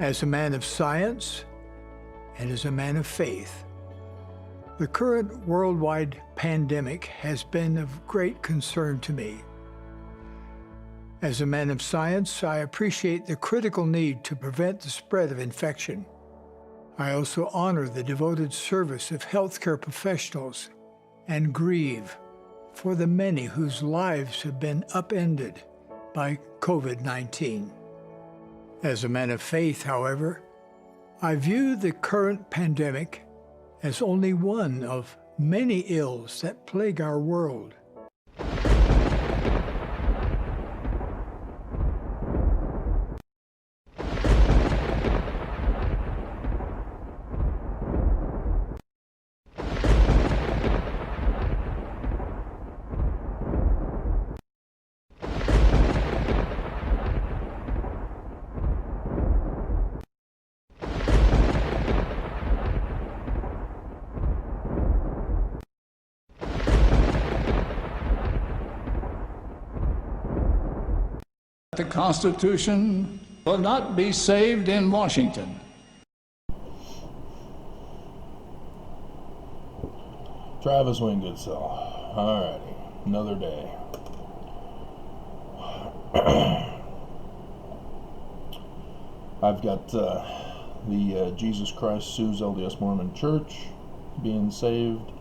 As a man of science and as a man of faith, the current worldwide pandemic has been of great concern to me. As a man of science, I appreciate the critical need to prevent the spread of infection. I also honor the devoted service of healthcare professionals and grieve for the many whose lives have been upended by COVID-19. As a man of faith, however, I view the current pandemic as only one of many ills that plague our world. The Constitution will not be saved in Washington. Travis Wingoodsell. Alrighty, another day. I've got the Jesus Christ Sues LDS Mormon Church being saved,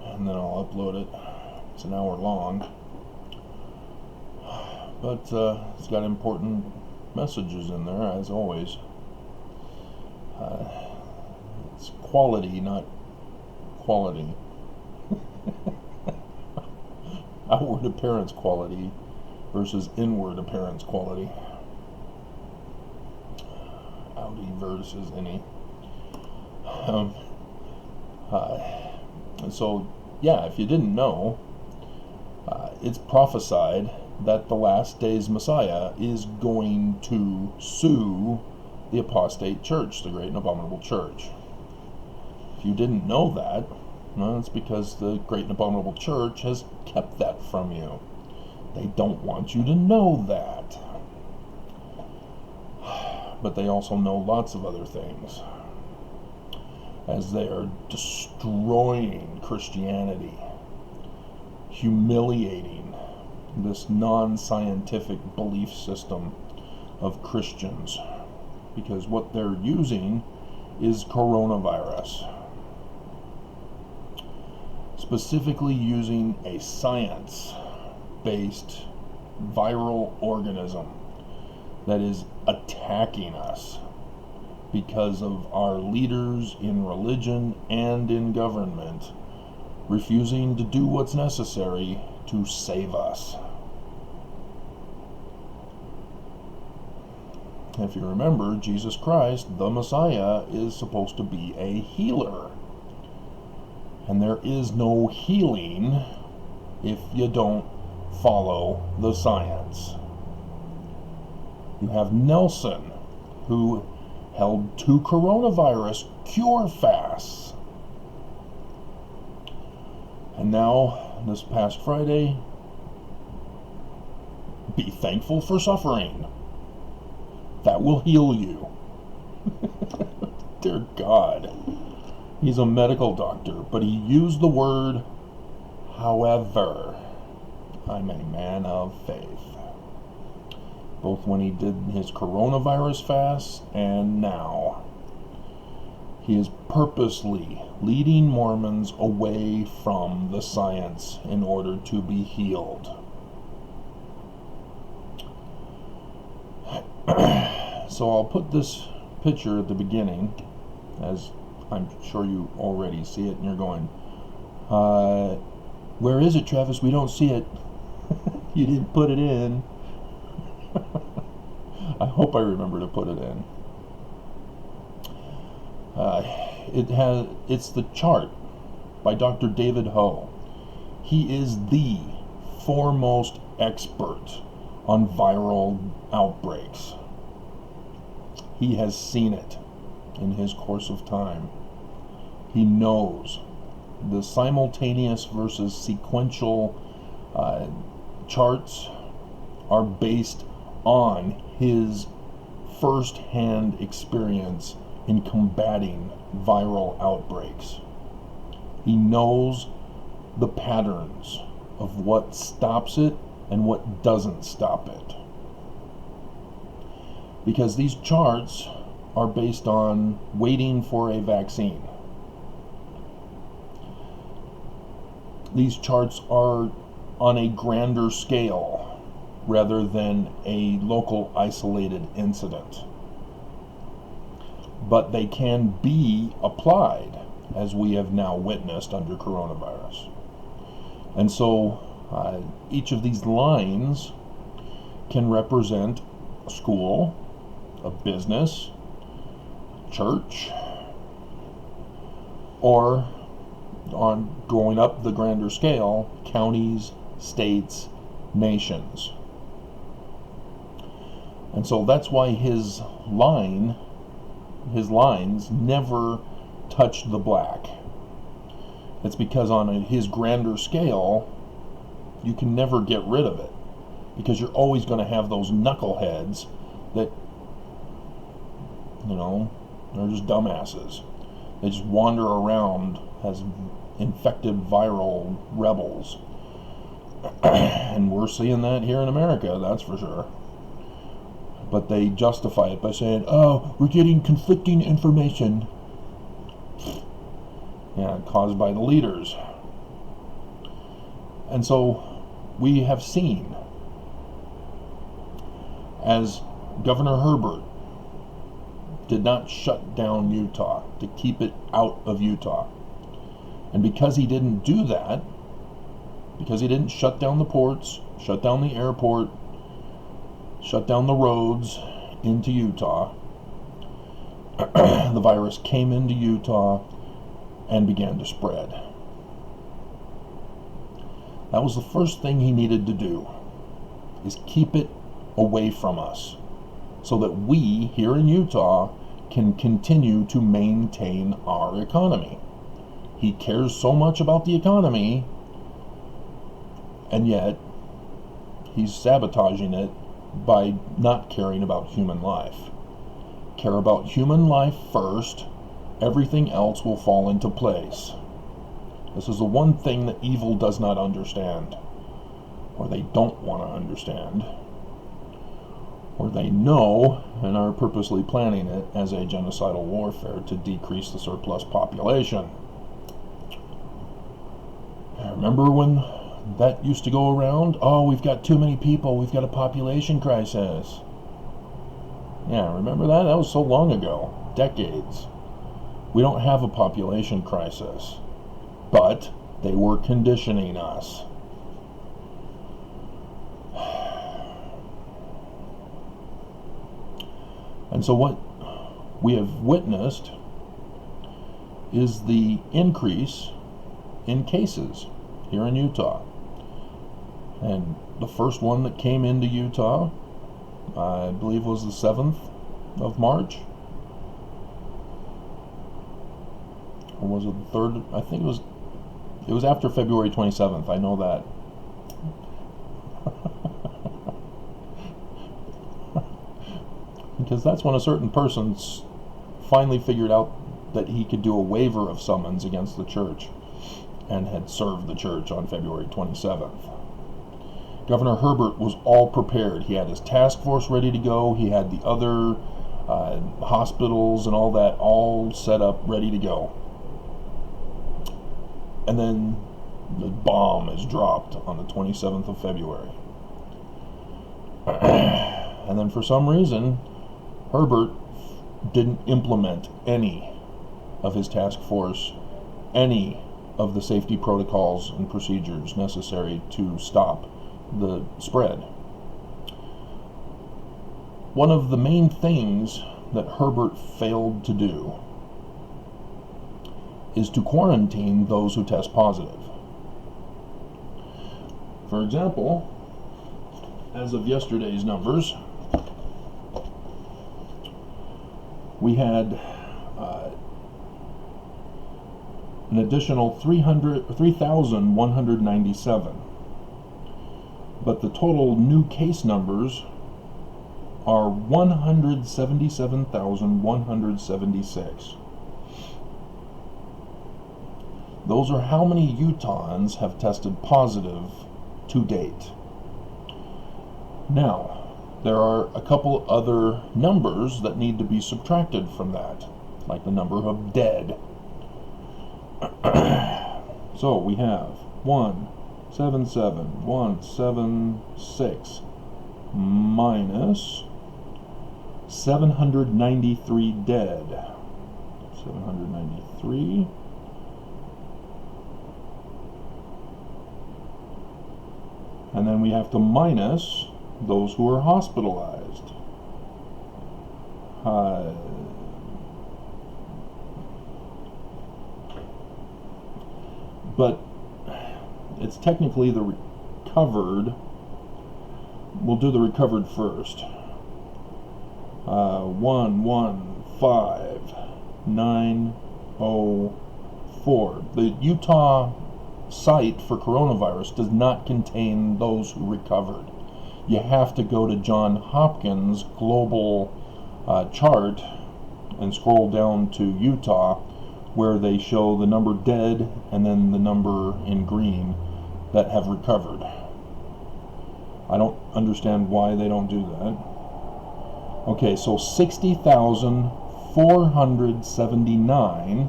and then I'll upload it. It's an hour long. But it's got important messages in there, as always. It's quality, not quality. Outward appearance quality versus inward appearance quality. Audi versus any. So, yeah, if you didn't know, it's prophesied that the last days Messiah is going to sue the apostate church, the great and abominable church. If you didn't know that, well, it's because the great and abominable church has kept that from you. They don't want you to know that. But they also know lots of other things, as they are destroying Christianity, humiliating this non-scientific belief system of Christians, because what they're using is coronavirus, specifically using a science-based viral organism that is attacking us because of our leaders in religion and in government refusing to do what's necessary to save us. If you remember, Jesus Christ, the Messiah, is supposed to be a healer. And there is no healing if you don't follow the science. You have Nelson, who held 2 coronavirus cure fasts. And now, this past Friday, be thankful for suffering. That will heal you. Dear God. He's a medical doctor, but he used the word, however. I'm a man of faith. Both when he did his coronavirus fast and now. He is purposely leading Mormons away from the science in order to be healed. So I'll put this picture at the beginning, as I'm sure you already see it, and you're going, where is it, Travis? We don't see it. You didn't put it in. I hope I remember to put it in. It's the chart by Dr. David Ho. He is the foremost expert on viral outbreaks. He has seen it in his course of time. He knows the simultaneous versus sequential charts are based on his first-hand experience in combating viral outbreaks. He knows the patterns of what stops it and what doesn't stop it. Because these charts are based on waiting for a vaccine. These charts are on a grander scale rather than a local isolated incident. But they can be applied, as we have now witnessed under coronavirus. And so each of these lines can represent a school, a business, church, or on going up the grander scale, counties, states, nations. And so that's why his lines never touch the black. It's because on his grander scale, you can never get rid of it, because you're always going to have those knuckleheads that, they're just dumbasses. They just wander around as infected viral rebels. And we're seeing that here in America, that's for sure. But they justify it by saying, oh, we're getting conflicting information. Yeah, caused by the leaders. And so we have seen, as Governor Herbert did not shut down Utah, to keep it out of Utah. And because he didn't do that, because he didn't shut down the ports, shut down the airport, shut down the roads into Utah, the virus came into Utah and began to spread. That was the first thing he needed to do, is keep it away from us, so that we here in Utah can continue to maintain our economy. He cares so much about the economy, and yet he's sabotaging it by not caring about human life. Care about human life first, everything else will fall into place. This is the one thing that evil does not understand, or they don't want to understand, or they know and are purposely planning it as a genocidal warfare to decrease the surplus population. Remember when that used to go around? Oh, we've got too many people, we've got a population crisis. Yeah, remember that? That was so long ago, decades. We don't have a population crisis, but they were conditioning us. And so what we have witnessed is the increase in cases here in Utah. And the first one that came into Utah, I believe, was the 7th of March. Or was it the 3rd? I think it was after February 27th. I know that. Because that's when a certain person finally figured out that he could do a waiver of summons against the church, and had served the church on February 27th. Governor Herbert was all prepared. He had his task force ready to go. He had the other hospitals and all that all set up, ready to go. And then the bomb is dropped on the 27th of February. And then for some reason, Herbert didn't implement any of his task force, any of the safety protocols and procedures necessary to stop the spread. One of the main things that Herbert failed to do is to quarantine those who test positive. For example, as of yesterday's numbers, we had an additional 3,197. But the total new case numbers are 177,176. Those are how many Utahns have tested positive to date. Now, there are a couple other numbers that need to be subtracted from that, like the number of dead. So we have 177,176 minus 793 dead. 793. And then we have to minus those who are hospitalized. But it's technically the recovered. We'll do the recovered first. 115,904. The Utah site for coronavirus does not contain those who recovered. You have to go to John Hopkins' global chart and scroll down to Utah, where they show the number dead and then the number in green that have recovered. I don't understand why they don't do that. Okay, so 60,479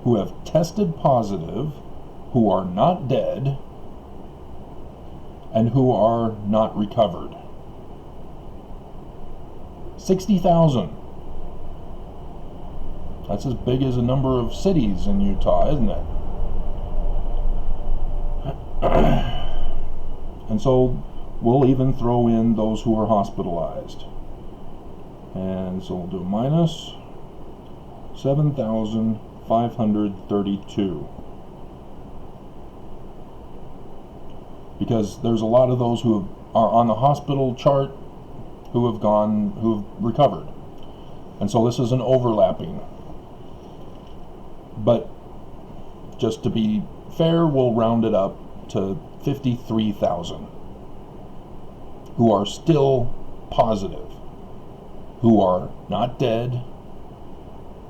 who have tested positive, who are not dead, and who are not recovered. 60,000. That's as big as a number of cities in Utah, isn't it? And so we'll even throw in those who are hospitalized. And so we'll do minus 7,532. Because there's a lot of those who are on the hospital chart who have recovered. And so this is an overlapping. But just to be fair, we'll round it up to 53,000 who are still positive, who are not dead,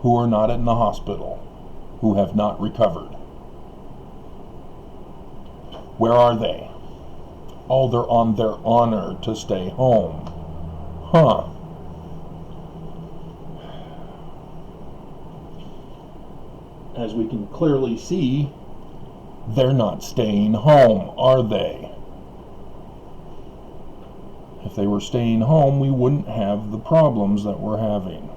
who are not in the hospital, who have not recovered. Where are they? Oh, they're on their honor to stay home. Huh. As we can clearly see, they're not staying home, are they? If they were staying home, we wouldn't have the problems that we're having.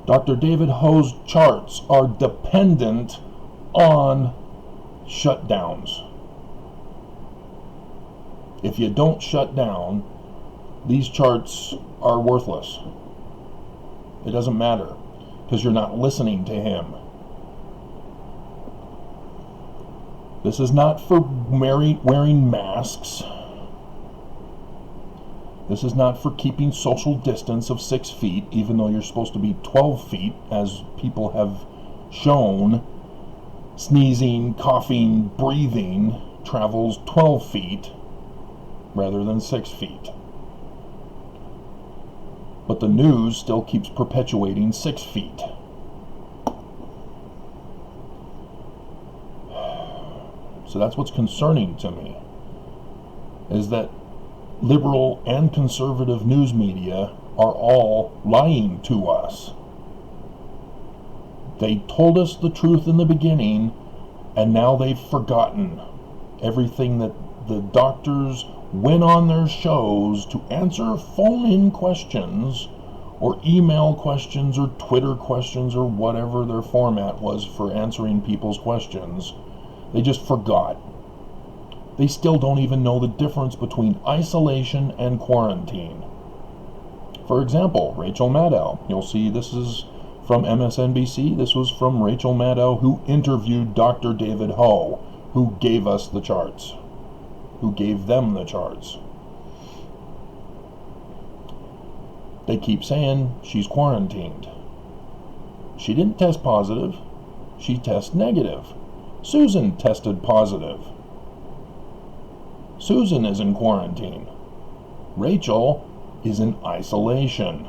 Dr. David Ho's charts are dependent on shutdowns. If you don't shut down, these charts are worthless. It doesn't matter, because you're not listening to him. This is not for wearing masks. This is not for keeping social distance of 6 feet, even though you're supposed to be 12 feet, as people have shown. Sneezing, coughing, breathing travels 12 feet rather than 6 feet. But the news still keeps perpetuating 6 feet. So that's what's concerning to me, is that liberal and conservative news media are all lying to us. They told us the truth in the beginning, and now they've forgotten everything that the doctors went on their shows to answer phone-in questions or email questions or Twitter questions or whatever their format was for answering people's questions. They just forgot. They still don't even know the difference between isolation and quarantine. For example, Rachel Maddow. You'll see this is from MSNBC. This was from Rachel Maddow, who interviewed Dr. David Ho, who gave us the charts, who gave them the charts. They keep saying she's quarantined. She didn't test positive. She tested negative. Susan tested positive. Susan is in quarantine. Rachel is in isolation.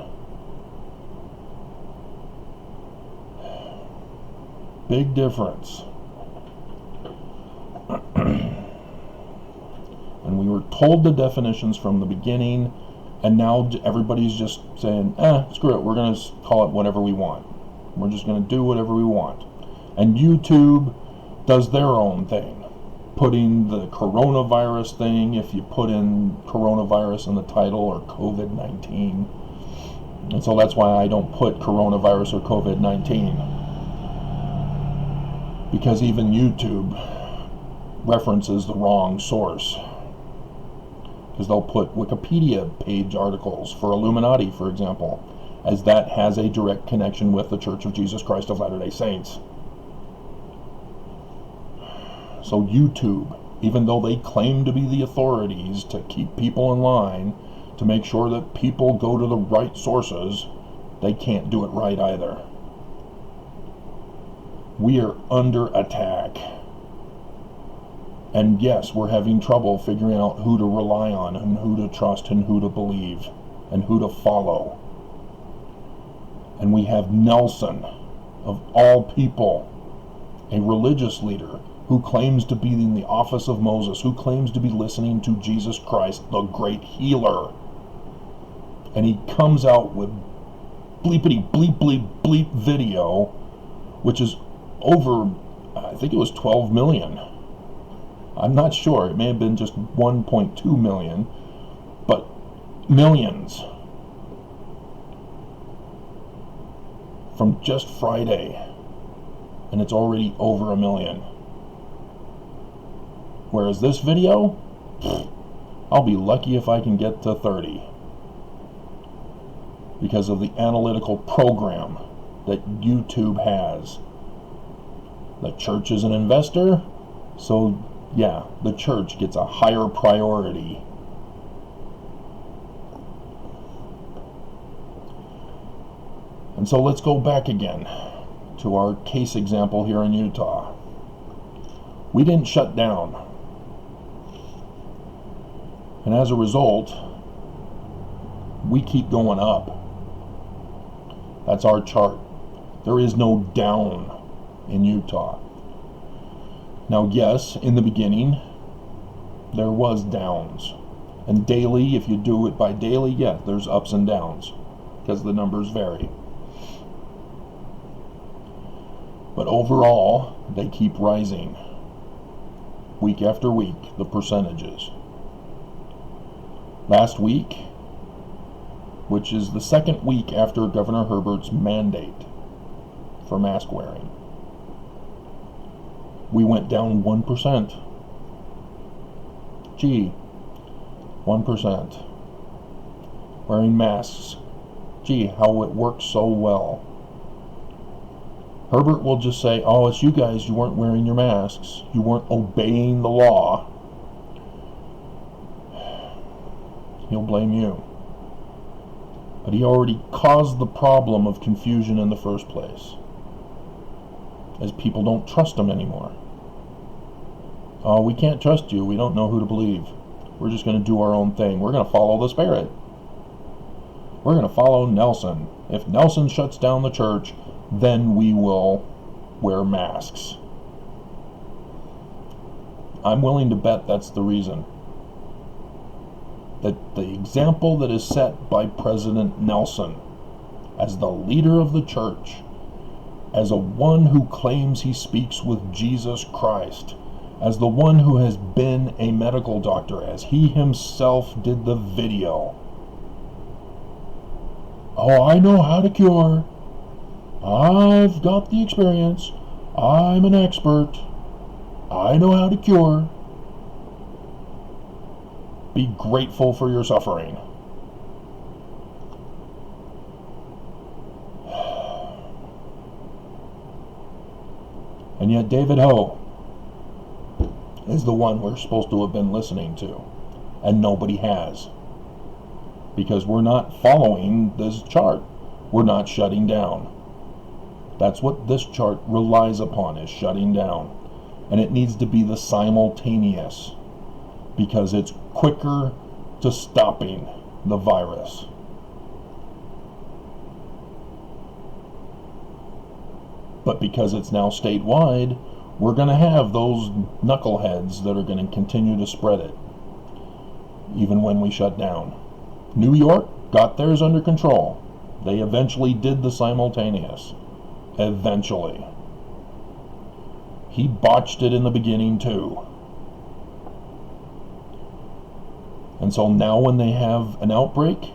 Big difference. And we were told the definitions from the beginning, and now everybody's just saying, screw it, we're going to call it whatever we want. We're just going to do whatever we want. And YouTube does their own thing, putting the coronavirus thing, if you put in coronavirus in the title, or COVID-19. And so that's why I don't put coronavirus or COVID-19. Because even YouTube references the wrong source. Because they'll put Wikipedia page articles for Illuminati, for example, as that has a direct connection with the Church of Jesus Christ of Latter-day Saints. So YouTube, even though they claim to be the authorities to keep people in line, to make sure that people go to the right sources, they can't do it right either. We are under attack. And yes, we're having trouble figuring out who to rely on, and who to trust, and who to believe, and who to follow. And we have Nelson, of all people, a religious leader who claims to be in the office of Moses, who claims to be listening to Jesus Christ, the great healer. And he comes out with bleepity bleep bleep bleep video, which is over, I think it was 12 million. I'm not sure. It may have been just 1.2 million, but millions from just Friday, and it's already over 1 million. Whereas this video, I'll be lucky if I can get to 30, because of the analytical program that YouTube has. The church is an investor, so yeah, the church gets a higher priority. And so let's go back again to our case example here in Utah. We didn't shut down. And as a result, we keep going up. That's our chart. There is no down in Utah. Now, yes, in the beginning, there was downs. And daily, if you do it by daily, yeah, there's ups and downs, because the numbers vary. But overall, they keep rising. Week after week, the percentages. Last week, which is the second week after Governor Herbert's mandate for mask wearing, we went down 1%. Gee, 1%. Wearing masks. Gee, how it works so well. Herbert will just say, oh, it's you guys, you weren't wearing your masks. You weren't obeying the law. He'll blame you. But he already caused the problem of confusion in the first place, as people don't trust him anymore. Oh, we can't trust you. We don't know who to believe. We're just going to do our own thing. We're going to follow the Spirit. We're going to follow Nelson. If Nelson shuts down the church, then we will wear masks. I'm willing to bet that's the reason. That the example that is set by President Nelson as the leader of the church, as a one who claims he speaks with Jesus Christ, as the one who has been a medical doctor, as he himself did the video. Oh, I know how to cure. I've got the experience. I'm an expert. I know how to cure. Be grateful for your suffering. And yet David Ho is the one we're supposed to have been listening to, and nobody has, because we're not following this chart. We're not shutting down. That's what this chart relies upon, is shutting down. And it needs to be the simultaneous. because it's quicker to stopping the virus. But because it's now statewide, we're going to have those knuckleheads that are going to continue to spread it, even when we shut down. New York got theirs under control. They eventually did the simultaneous. Eventually. He botched it in the beginning too. And so now when they have an outbreak,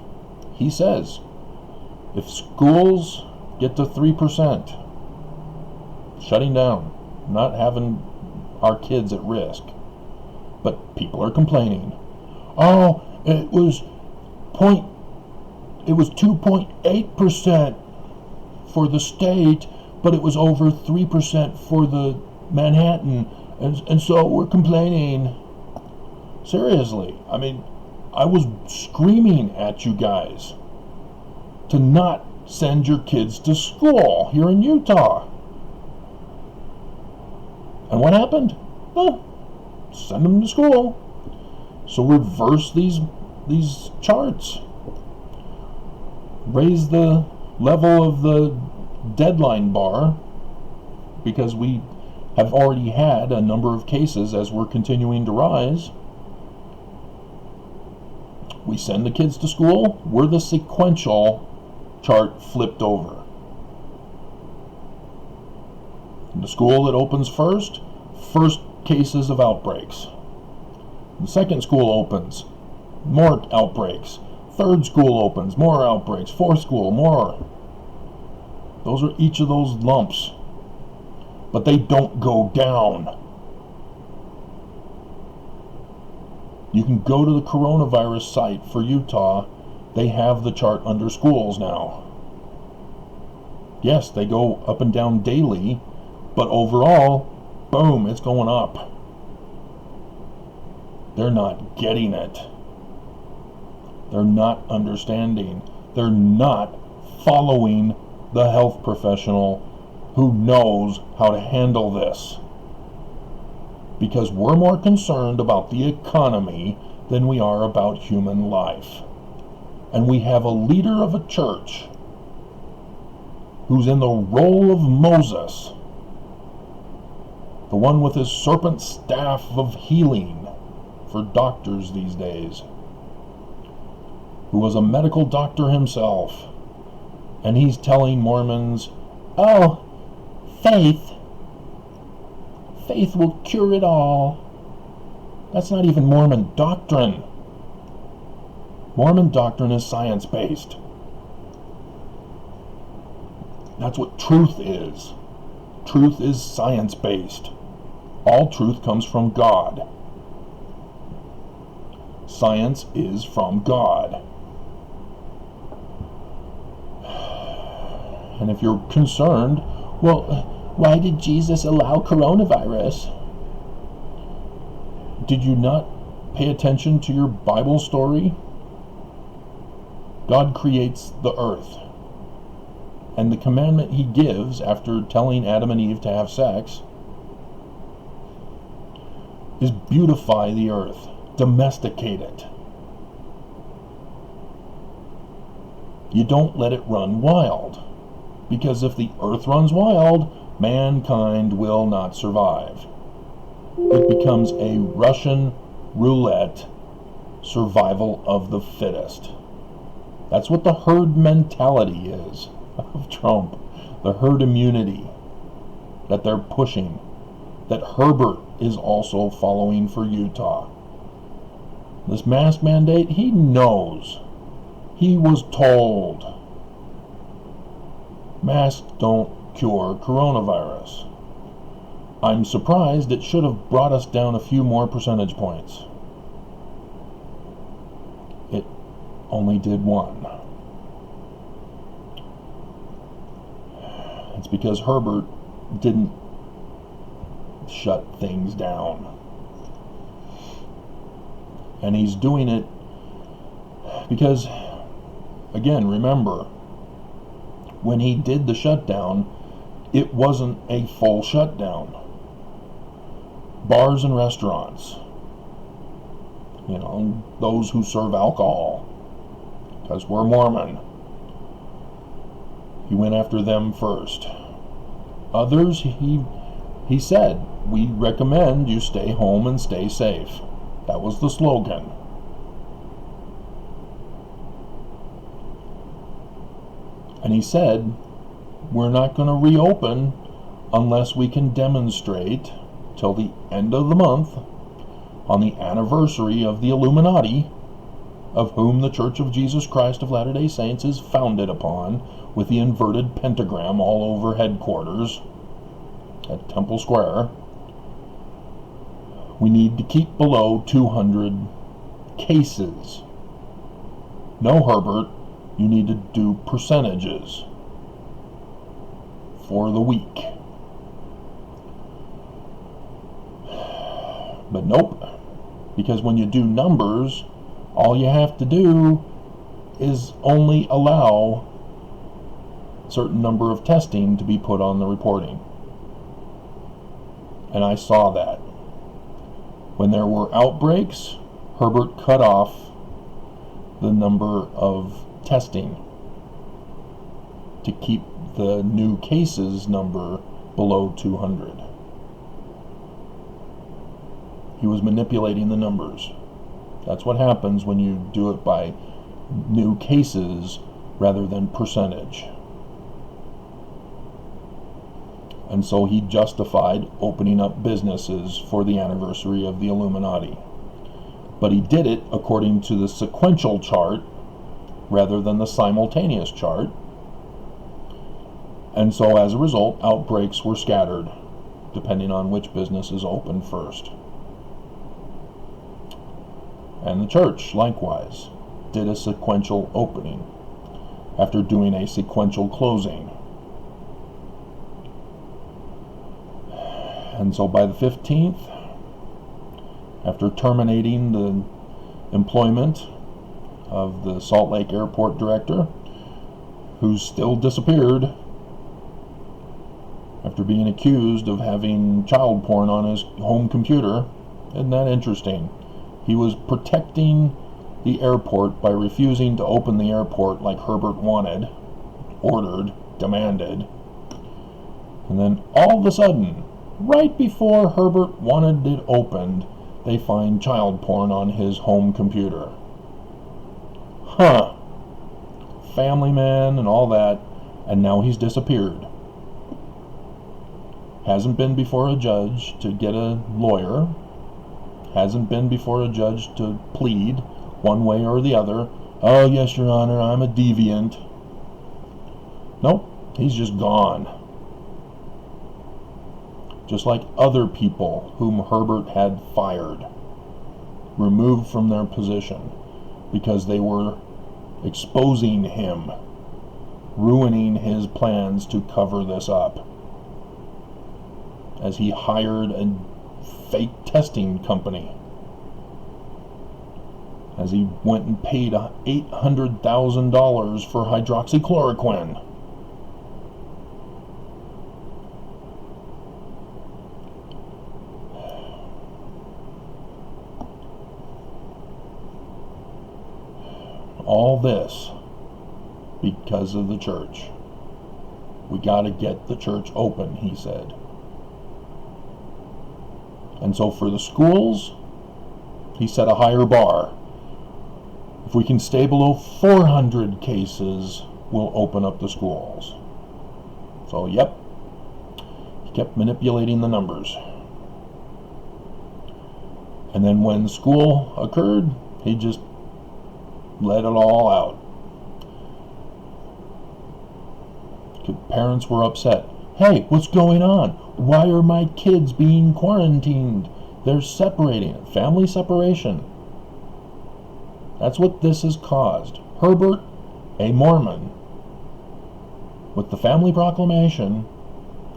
he says, if schools get to 3%, shutting down, not having our kids at risk. But people are complaining. Oh, it was 2.8% for the state, but it was over 3% for the Manhattan, and so we're complaining. Seriously, I mean, I was screaming at you guys to not send your kids to school here in Utah. And what happened? Send them to school. So reverse these charts. Raise the level of the deadline bar, because we have already had a number of cases as we're continuing to rise. We send the kids to school. We're the sequential chart flipped over. The school that opens first cases of outbreaks. The second school opens, more outbreaks. Third school opens, more outbreaks. Fourth school, more. Those are each of those lumps. But they don't go down. You can go to the coronavirus site for Utah. They have the chart under schools now. Yes, they go up and down daily, but overall, boom, it's going up. They're not getting it. They're not understanding. They're not following the health professional who knows how to handle this. Because we're more concerned about the economy than we are about human life. And we have a leader of a church who's in the role of Moses, the one with his serpent staff of healing for doctors these days, who was a medical doctor himself. And he's telling Mormons, oh, faith will cure it all. That's not even Mormon doctrine. Mormon doctrine is science-based. That's what truth is. Truth is science-based. All truth comes from God. Science is from God. And if you're concerned, well, why did Jesus allow coronavirus? Did you not pay attention to your Bible story? God creates the earth. And the commandment he gives after telling Adam and Eve to have sex is beautify the earth, domesticate it. You don't let it run wild. Because if the earth runs wild, mankind will not survive. It becomes a Russian roulette, survival of the fittest. That's what the herd mentality is of Trump. The herd immunity that they're pushing, that Herbert is also following for Utah. This mask mandate, he knows. He was told. Masks don't cure coronavirus. I'm surprised. It should have brought us down a few more percentage points. It only did one. It's because Herbert didn't shut things down. And he's doing it because, again, remember, when he did the shutdown, it wasn't a full shutdown. Bars and restaurants those who serve alcohol, because we're Mormon. He went after them first. Others, he said, we recommend you stay home and stay safe. That was the slogan. And he said, we're not going to reopen unless we can demonstrate till the end of the month, on the anniversary of the Illuminati, of whom the Church of Jesus Christ of Latter-day Saints is founded upon, with the inverted pentagram all over headquarters at Temple Square. We need to keep below 200 cases. No, Herbert, you need to do percentages for the week. But nope, because when you do numbers, all you have to do is only allow a certain number of testing to be put on the reporting. And I saw that. When there were outbreaks, Herbert cut off the number of testing to keep the new cases number below 200. He was manipulating the numbers. That's what happens when you do it by new cases rather than percentage. And so he justified opening up businesses for the anniversary of the Illuminati. But he did it according to the sequential chart rather than the simultaneous chart. And so as a result, outbreaks were scattered, depending on which businesses opened first. And the church, likewise, did a sequential opening after doing a sequential closing. And so by the 15th, after terminating the employment of the Salt Lake Airport director, who still disappeared after being accused of having child porn on his home computer. Isn't that interesting? He was protecting the airport by refusing to open the airport like Herbert wanted, ordered, demanded. And then all of a sudden, right before Herbert wanted it opened, they find child porn on his home computer. Huh. Family man and all that, and now he's disappeared. Hasn't been before a judge to get a lawyer. Hasn't been before a judge to plead one way or the other. Oh, yes, Your Honor, I'm a deviant. Nope, he's just gone. Just like other people whom Herbert had fired, removed from their position because they were exposing him, ruining his plans to cover this up, as he hired a fake testing company, as he went and paid $800,000 for hydroxychloroquine. All this because of the church. We got to get the church open, he said. And so for the schools, he set a higher bar. If we can stay below 400 cases, we'll open up the schools. So, yep, he kept manipulating the numbers. And then when school occurred, he just let it all out. Parents were upset. Hey, what's going on? Why are my kids being quarantined? They're separating. Family separation. That's what this has caused. Herbert, a Mormon, with the family proclamation,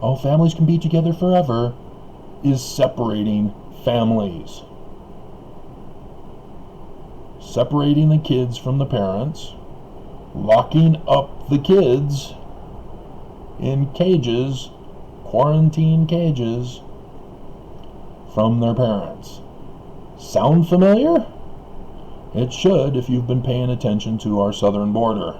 oh, families can be together forever, is separating families. Separating the kids from the parents, locking up the kids in cages, quarantine cages, from their parents. Sound familiar? It should, if you've been paying attention to our southern border.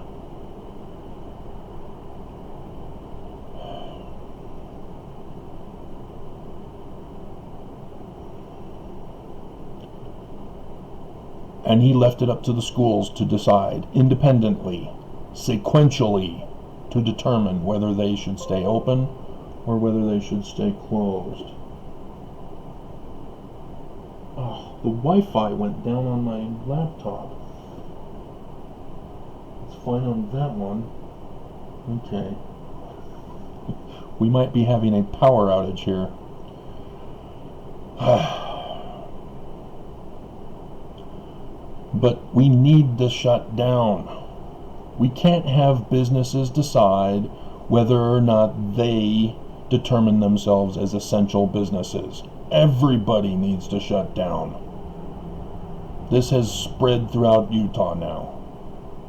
And he left it up to the schools to decide independently, sequentially, to determine whether they should stay open or whether they should stay closed. Oh, the Wi-Fi went down on my laptop. It's fine on that one. Okay. We might be having a power outage here. But we need to shut down. We can't have businesses decide whether or not they determine themselves as essential businesses. Everybody needs to shut down. This has spread throughout Utah now.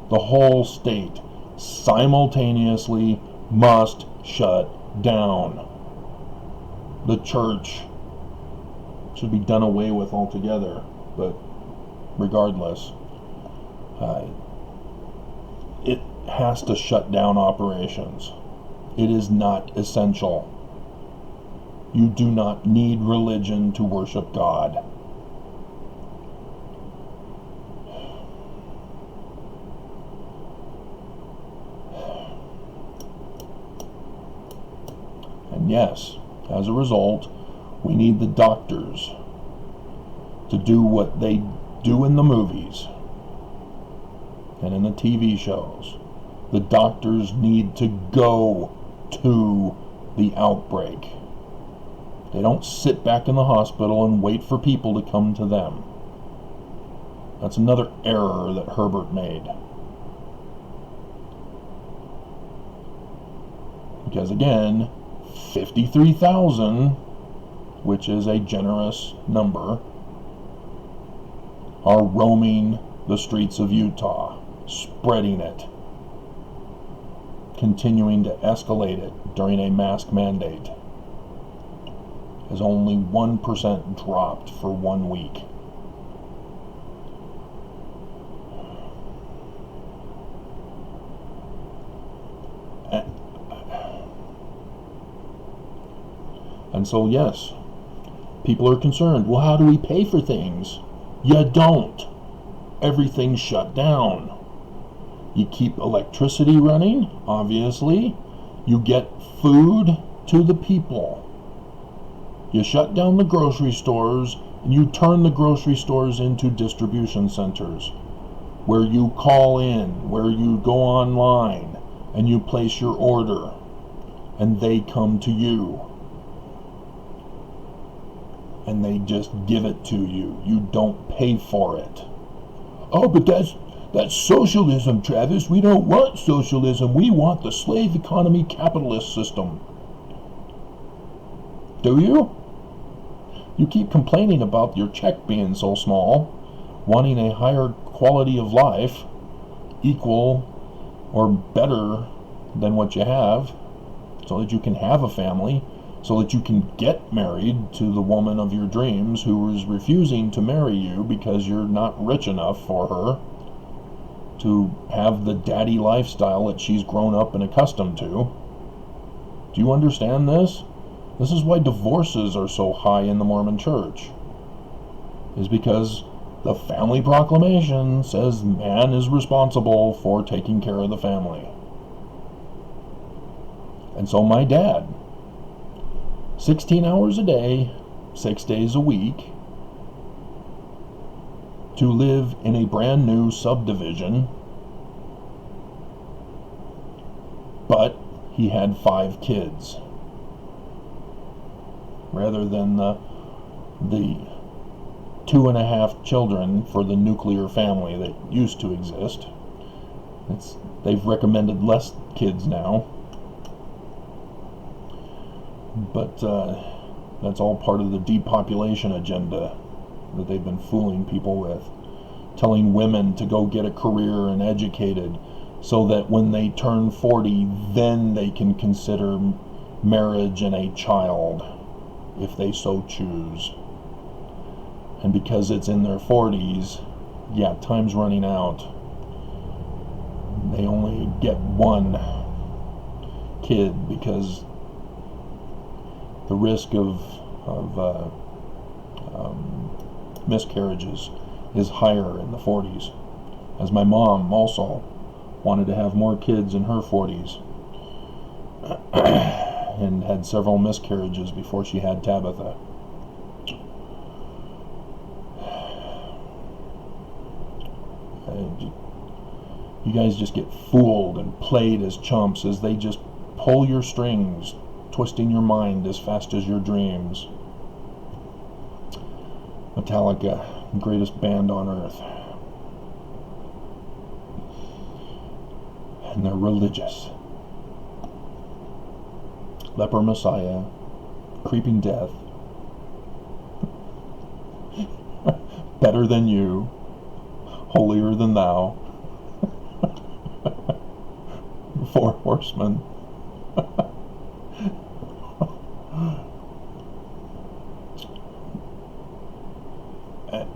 The whole state simultaneously must shut down. The church should be done away with altogether, but regardless, it has to shut down operations. It is not essential. You do not need religion to worship God. And yes, as a result, we need the doctors to do what they do in the movies and in the TV shows. The doctors need to go to the outbreak. They don't sit back in the hospital and wait for people to come to them. That's another error that Herbert made. Because again, 53,000, which is a generous number, are roaming the streets of Utah, spreading it, continuing to escalate it during a mask mandate. Has only 1% dropped for 1 week. And so yes, people are concerned. Well, how do we pay for things? You don't. Everything's shut down. You keep electricity running, obviously. You get food to the people. You shut down the grocery stores, and you turn the grocery stores into distribution centers where you call in, where you go online, and you place your order, and they come to you. And they just give it to you. You don't pay for it. Oh, but that's socialism, Travis. We don't want socialism. We want the slave economy capitalist system. Do you? You keep complaining about your check being so small, wanting a higher quality of life, equal or better than what you have, so that you can have a family, so that you can get married to the woman of your dreams who is refusing to marry you because you're not rich enough for her to have the daddy lifestyle that she's grown up and accustomed to. Do you understand this? This is why divorces are so high in the Mormon Church. Is because the family proclamation says man is responsible for taking care of the family. And so my dad, 16 hours a day, 6 days a week, to live in a brand new subdivision, but he had 5 kids. Rather than the 2.5 children for the nuclear family that used to exist. They've recommended less kids now. But that's all part of the depopulation agenda that they've been fooling people with. Telling women to go get a career and educated so that when they turn 40, then they can consider marriage and a child, if they so choose. And because it's in their 40s, yeah, time's running out. They only get one kid because the risk of miscarriages is higher in the 40s. As my mom also wanted to have more kids in her 40s and had several miscarriages before she had Tabitha. You guys just get fooled and played as chumps as they just pull your strings, twisting your mind as fast as your dreams. Metallica, greatest band on earth. And they're religious. Leper Messiah, Creeping Death, Better Than You, Holier Than Thou, Four Horsemen.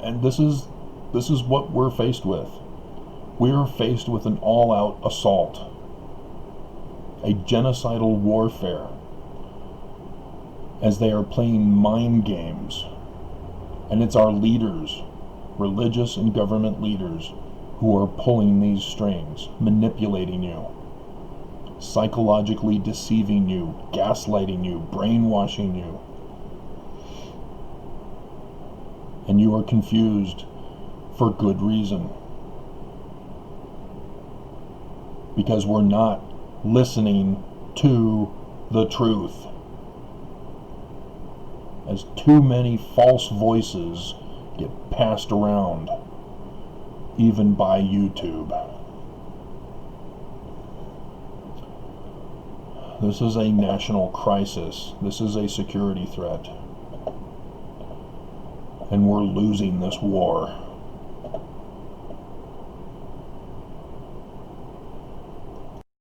And this is what we're faced with. We're faced with an all-out assault, a genocidal warfare, as they are playing mind games. And it's our leaders, religious and government leaders, who are pulling these strings, manipulating you, psychologically deceiving you, gaslighting you, brainwashing you. And you are confused for good reason. Because we're not listening to the truth. As too many false voices get passed around, even by YouTube. This is a national crisis. This is a security threat. And we're losing this war.